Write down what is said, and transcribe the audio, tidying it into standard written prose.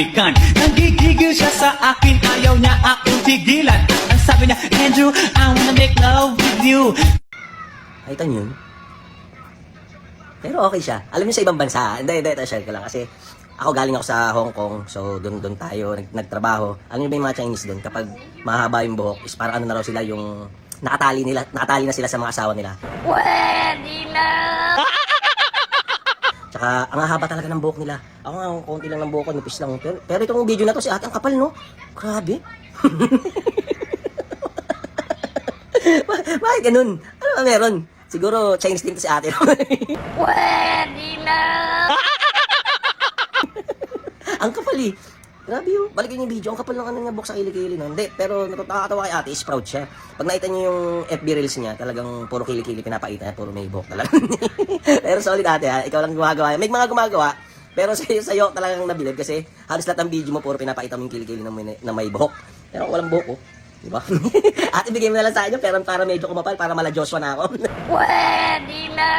balikan. Nanggigigil siya sa akin, ayaw niya akong tigilan. Ang sabi niya, Andrew, I wanna make love with you. Ay, ito yun. Pero okay siya. Alam niyo sa ibang bansa, hindi, share ko lang. Kasi ako galing ako sa Hong Kong, so doon tayo nagtrabaho. Alam niyo ba yung mga Chinese doon, kapag mahaba yung buhok, is parang ano na raw sila yung nakatali na sila sa mga asawa nila. Pwede na! Tsaka, ang haba talaga ng buhok nila. Ako nga, konti lang ng buhok ko, nipis lang. Pero itong video na to, si ate, ang kapal, no? Grabe. Bakit ganun? Ano ba meron? Siguro, Chinese din to si ate. Pwede na! Ang kapal eh. Grabe yun. Balikin yung video. Ang kapal ng ano niya, buhok sa kilikili. No? Hindi, pero nakakatawa kay ate, is proud siya. Pag nakita niyo yung FB Reels niya, talagang puro kilikili pinapakita niya, puro may buhok talaga. Pero solid ate ha, ikaw lang gumagawa. May mga gumagawa, pero sa'yo talagang nabilib kasi halos lahat ng video mo puro pinapakita mo yung kilikili na may buhok. Pero walang buhok oh. Diba? Ate, bigay mo na lang sa akin yun, pero para medyo kumapal, para mala Joshua na ako. Pwede na!